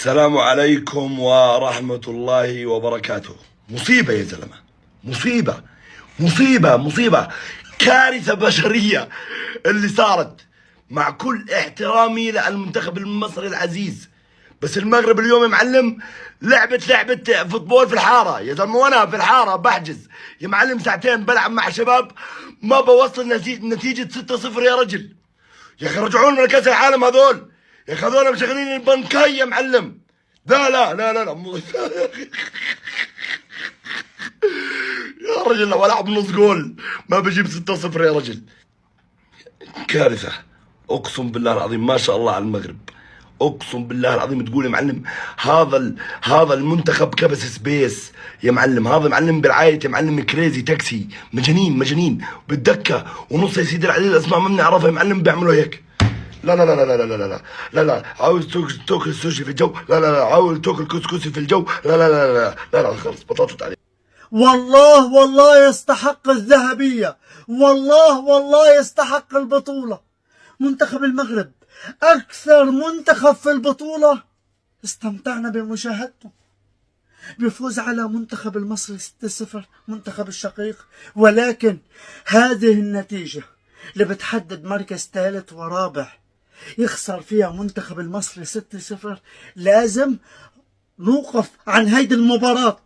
السلام عليكم ورحمة الله وبركاته. مصيبة يا زلمة، مصيبة مصيبة مصيبة، كارثة بشرية اللي صارت. مع كل احترامي للمنتخب المصري العزيز، بس المغرب اليوم يا معلم لعبة فوتبول في الحارة يا زلمة، وانا في الحارة بحجز يا معلم ساعتين بلعب مع شباب، ما بوصل نتيجة 6-0 يا رجل. يا اخي رجعونا من كاس العالم هذول، يا اخي هذول مشغلين البنكاي يا معلم. لا لا لا لا, لا. يا رجل لو العب نص جول ما بجيب 6-0 يا رجل. كارثة اقسم بالله العظيم، ما شاء الله على المغرب، اقسم بالله العظيم. تقول يا معلم هذا المنتخب كبس سبيس يا معلم، هذا معلم برعاية يا معلم كريزي تاكسي، مجانين بالدكة ونص يا سيدي العزيز اسماء ما بنعرفها يا معلم بيعملوا هيك. لا لا لا لا لا لا لا لا لا لا، عاوز تاكل السوشي في الجو، لا لا لا، عاوز تاكل كسكسي في الجو، لا لا لا لا لا لا، خلص بطلت عليك. والله يستحق الذهبية، والله يستحق البطولة. منتخب المغرب أكثر منتخب في البطولة استمتعنا بمشاهدته، بيفوز على منتخب المصري 6-0 منتخب الشقيق. ولكن هذه النتيجة اللي بتحدد مركز ثالث ورابع يخسر فيها منتخب المصري 6-0، لازم نوقف عن هيدي المباراة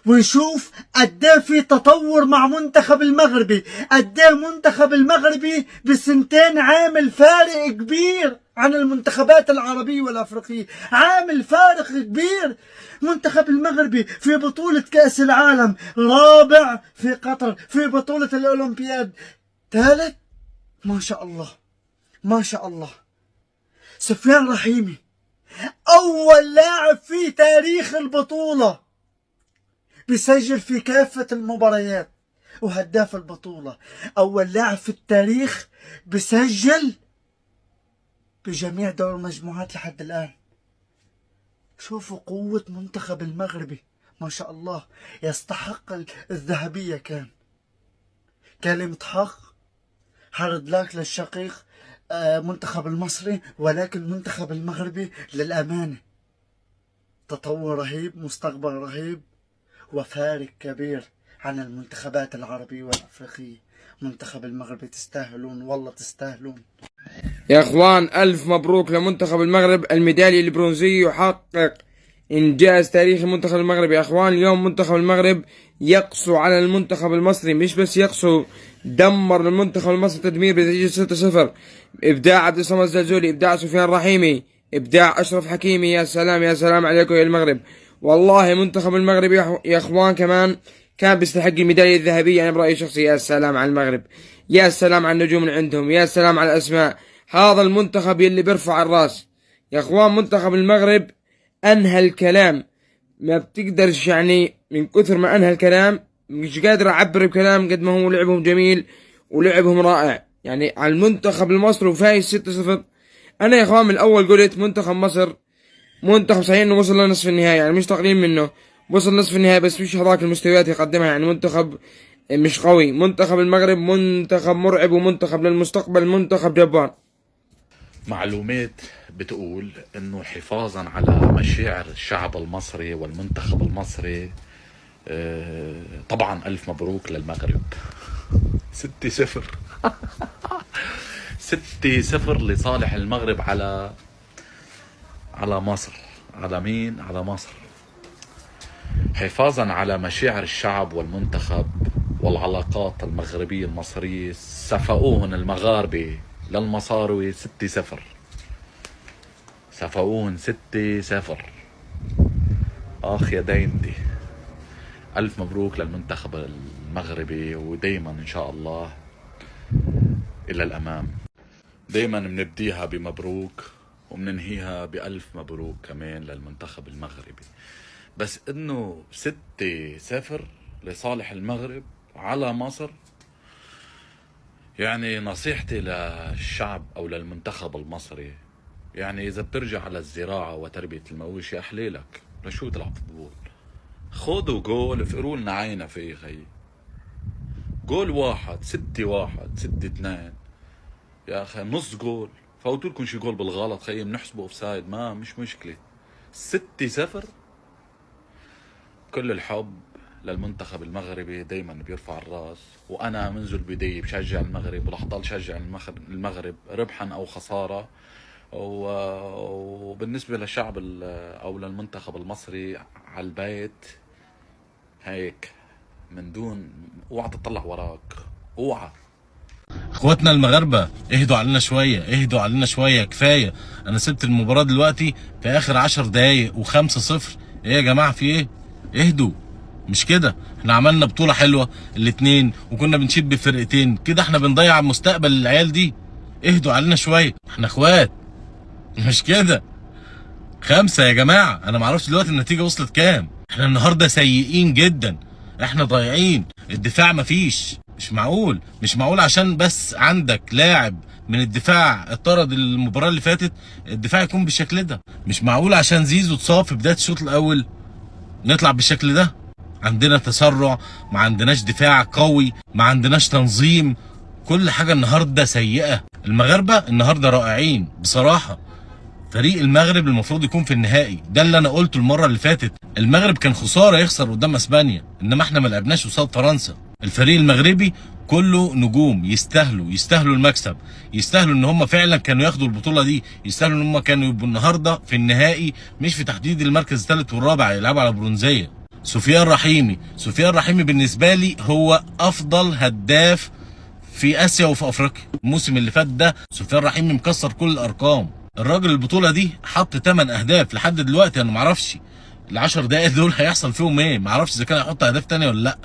ونشوف قديه في تطور مع منتخب المغربي، قديه منتخب المغربي بسنتين عامل فارق كبير عن المنتخبات العربية والأفريقية، عامل فارق كبير. منتخب المغربي في بطولة كأس العالم رابع في قطر، في بطولة الأولمبياد ثالث. ما شاء الله ما شاء الله. سفيان رحيمي أول لاعب في تاريخ البطولة بيسجل في كافة المباريات، وهداف البطولة. أول لاعب في التاريخ بيسجل بجميع دور المجموعات لحد الآن. شوفوا قوة منتخب المغربي، ما شاء الله يستحق الذهبية. كلمة حق هارد لك للشقيق منتخب المصري، ولكن منتخب المغربي للأمانة تطور رهيب، مستقبل رهيب، وفارق كبير عن المنتخبات العربية والأفريقية. منتخب المغرب تستاهلون، والله تستاهلون يا اخوان. الف مبروك لمنتخب المغرب، الميدالية البرونزية، يحقق انجاز تاريخي منتخب المغرب. يا اخوان اليوم منتخب المغرب يقسو على المنتخب المصري، مش بس يقسو، دمر المنتخب المصري تدمير بنتيجة 6-0. ابداع عبد الصمد الزلزولي، ابداع سفيان رحيمي، ابداع اشرف حكيمي. يا سلام يا سلام عليكم يا المغرب. والله منتخب المغرب يا اخوان كمان كان بيستحق الميدالية الذهبية. انا برأيي شخصي يا سلام على المغرب، يا سلام على النجوم اللي عندهم، يا سلام على الاسماء. هذا المنتخب يلي بيرفع الراس يا اخوان. منتخب المغرب انهى الكلام، ما بتقدرش يعني من كثر ما انهى الكلام مش قادر اعبر بكلام قد ما هو لعبهم جميل ولعبهم رائع يعني على المنتخب المصري، وفايز 6-0. انا يا اخوان من الاول قلت منتخب مصر منتخب صحيح انه وصل لنصف النهائي، يعني مش تقليل منه، وصل نصف النهائي بس مش هذاك المستويات يقدمها، يعني منتخب مش قوي. منتخب المغرب منتخب مرعب، ومنتخب للمستقبل، منتخب جبار. معلومات بتقول انه حفاظا على مشاعر الشعب المصري والمنتخب المصري، طبعا الف مبروك للمغرب. 6-0 6-0 لصالح المغرب على مصر. على مين؟ على مصر. حفاظا على مشاعر الشعب والمنتخب والعلاقات المغربية المصرية، سفقوهن المغاربة للمصاروي 6-0، سفقوهن 6-0. اخ يا دينتي، الف مبروك للمنتخب المغربي، ودايما ان شاء الله الى الامام. دايما بنبديها بمبروك وبننهيها بألف مبروك كمان للمنتخب المغربي. بس انه 6-0 لصالح المغرب على مصر، يعني نصيحتي للشعب او للمنتخب المصري، يعني اذا بترجع على الزراعة وتربية المواشي احليلك، لشو تلعب فوتبول؟ خذوا جول افقروا لنا عينا فيه خي. جول واحد 6-1 6-2 يا اخي، نص جول فوتوا لكم شي جول بالغلط خي بنحسبه اوف سايد، ما مش مشكلة. 6-0. كل الحب للمنتخب المغربي، دايما بيرفع الراس، وانا منذ البداية بشجع المغرب ورح ضل شجع المغرب ربحا او خسارة. وبالنسبة للشعب او للمنتخب المصري على البيت هيك من دون، اوعى تطلع وراك، اوعى. اخواتنا المغاربه اهدوا علينا شويه، اهدوا علينا شويه، كفايه. انا سبت المباراه دلوقتي في اخر 10 دقايق و5-0. ايه يا جماعه في ايه؟ اهدوا. مش كده، احنا عملنا بطوله حلوه الاتنين وكنا بنشيد بفرقتين كده، احنا بنضيع مستقبل العيال دي. اهدوا علينا شويه، احنا اخوات مش كده. 5 يا جماعه، انا معرفش دلوقتي النتيجه وصلت كام. احنا النهارده سيئين جدا، احنا ضايعين، الدفاع مفيش. مش معقول عشان بس عندك لاعب من الدفاع اتطرد المباراه اللي فاتت الدفاع يكون بالشكل ده. مش معقول عشان زيزو اتصاب في بدايه الشوط الاول نطلع بالشكل ده. عندنا تسرع، ما عندناش دفاع قوي، ما عندناش تنظيم، كل حاجه النهارده سيئه. المغاربه النهارده رائعين بصراحه. فريق المغرب المفروض يكون في النهائي، ده اللي انا قلته المره اللي فاتت. المغرب كان خساره يخسر قدام اسبانيا، انما احنا ما لعبناش قصاد فرنسا. الفريق المغربي كله نجوم، يستاهلوا المكسب، يستاهلوا ان هم فعلا كانوا ياخدوا البطوله دي، يستاهلوا ان هم كانوا يبقوا النهارده في النهائي، مش في تحديد المركز الثالث والرابع يلعبوا على برونزيه. سفيان رحيمي بالنسبه لي هو افضل هداف في اسيا وفي افريقيا. الموسم اللي فات ده سفيان رحيمي مكسر كل الارقام. الراجل البطوله دي حط 8 اهداف لحد دلوقتي. انا معرفش ال10 دقايق دول هيحصل فيهم ايه، معرفش اذا كان هيحط اهداف تانية ولا لا.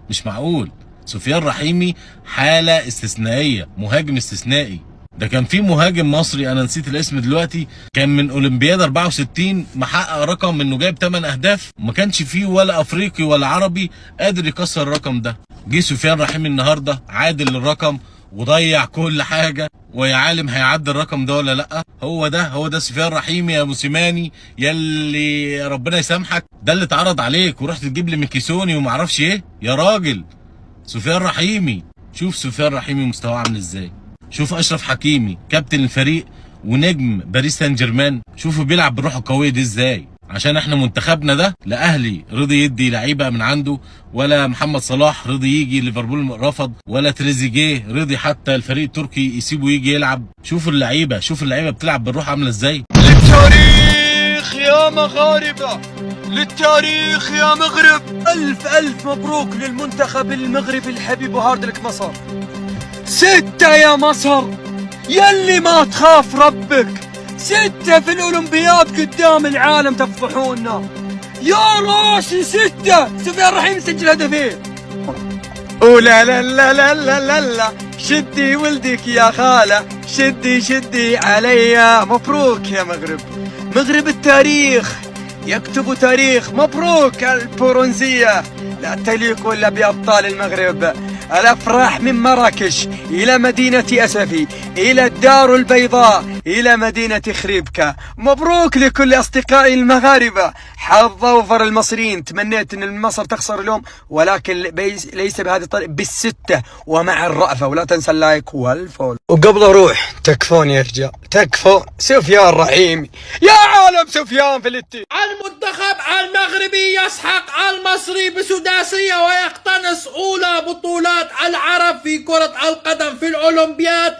مش معقول. سفيان رحيمي حاله استثنائيه، مهاجم استثنائي. ده كان في مهاجم مصري انا نسيت الاسم دلوقتي، كان من اولمبياد 64 محقق رقم انه جايب 8 اهداف، ما كانش فيه ولا افريقي ولا عربي قادر يكسر الرقم ده. جه سفيان رحيمي النهارده عادل الرقم وضيع كل حاجه، ويا عالم هيعدي الرقم ده ولا لا. هو ده سفيان رحيمي يا موسيماني، يلي ربنا يسامحك. ده اللي اتعرض عليك ورحت تجيب لي ميكيسوني ومعرفش ايه يا راجل. سفيان رحيمي، شوف سفيان رحيمي مستواه عامل ازاي. شوف اشرف حكيمي كابتن الفريق ونجم باريس سان جيرمان، شوفوا بيلعب بالروح القويه دي ازاي. عشان احنا منتخبنا ده لا اهلي رضي يدي لعيبه من عنده، ولا محمد صلاح رضي يجي، ليفربول رفض، ولا تريزيجيه رضي حتى الفريق التركي يسيبه يجي يلعب. شوفوا اللعيبه بتلعب بالروح عامله ازاي. للتاريخ يا مغاربه، للتاريخ يا مغرب. ألف مبروك للمنتخب المغربي الحبيب وهارد لك مصر. 6 يا مصر، يلي ما تخاف ربك. 6 في الأولمبياد قدام العالم تفضحونا. يا راسي 6. سفيان رحيمي سجل هدفين. ولا لا لا لا لا لا لا، شدي ولدك يا خالة، شدي عليا. مبروك يا مغرب، مغرب التاريخ يكتب تاريخ. مبروك البرونزية، لا تليق إلا بأبطال المغرب. الأفراح من مراكش إلى مدينة أسفي، إلى الدار البيضاء، إلى مدينة خريبكا. مبروك لكل أصدقائي المغاربة. حظ أوفر المصريين، تمنيت أن مصر تخسر اليوم، ولكن ليس بهذه الطريقة، بالستة ومع الرأفة. ولا تنسى اللايك والفول. وقبل أروح، تكفون يا رجال، تكفون. سفيان رحيمي يا عالم، سفيان في الاتي. المنتخب المغربي يسحق المصري بسداسية ويقتنص أولى بطولات العرب في كرة القدم في الأولمبياد.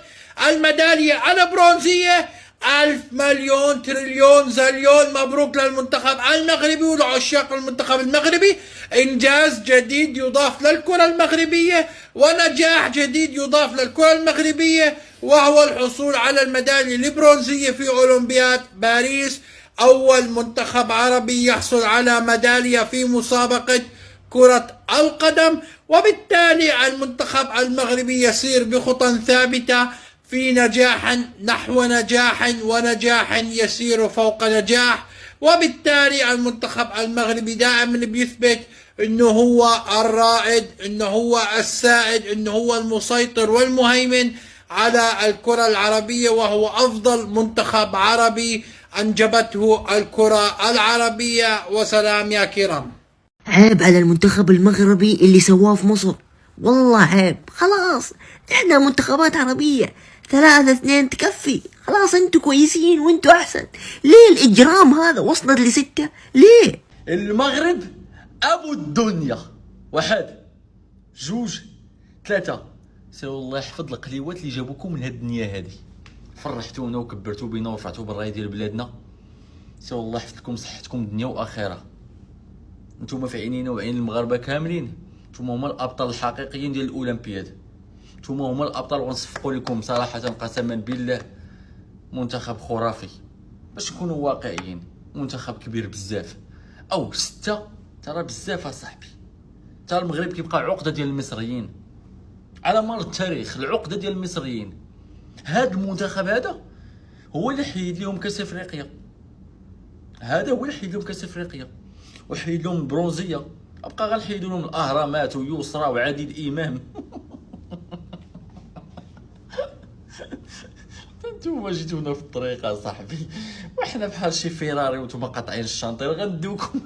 الميدالية البرونزية. 1000 مليون تريليون زليون مبروك للمنتخب المغربي ولعشاق المنتخب المغربي. إنجاز جديد يضاف للكرة المغربية ونجاح جديد يضاف للكرة المغربية، وهو الحصول على الميدالية البرونزية في أولمبياد باريس. أول منتخب عربي يحصل على ميدالية في مسابقة كرة القدم، وبالتالي المنتخب المغربي يسير بخطى ثابتة في نجاح نحو نجاح، ونجاح يسير فوق نجاح. وبالتالي المنتخب المغربي دائما بيثبت انه هو الرائد، انه هو السائد، انه هو المسيطر والمهيمن على الكرة العربية، وهو افضل منتخب عربي انجبته الكرة العربية. وسلام يا كرام. عيب على المنتخب المغربي اللي سواه في مصر، والله عيب. خلاص احنا منتخبات عربية، 3-2 تكفي. خلاص انتوا كويسين وانتوا احسن. ليه الاجرام هذا وصلت ل6؟ ليه؟ المغرب ابو الدنيا. 1 2 3. سير الله يحفظ القليوات اللي جابوكم من هاد الدنيا هادي، فرحتونا وكبرتوا بينا ورفعتوا بالراي ديال بلادنا. سير الله يحفظ لكم صحتكم دنيا واخره. نتوما في عينينا وعين المغاربه كاملين، نتوما هما الابطال الحقيقيين ديال الاولمبياد، نتوما هما الابطال. ونصفقوا لكم صراحه قسما بالله منتخب خرافي. باش نكونوا واقعيين منتخب كبير بزاف، او 6 ترى بزاف اصاحبي. ترى المغرب كيبقى عقده ديال المصريين على مر التاريخ، العقده ديال المصريين. هذا المنتخب هذا هو اللي حيد لهم كاس افريقيا، هذا هو اللي حيد لهم كاس افريقيا وحيد لهم البرونزيه. ابقى غنحيدوا لهم الاهرامات ويسرى وعديد امام. انتوما جيتونا في الطريق صاحبي، وحنا بحال شي فيراري وانتوما قاطعين الشانطير غندوكم.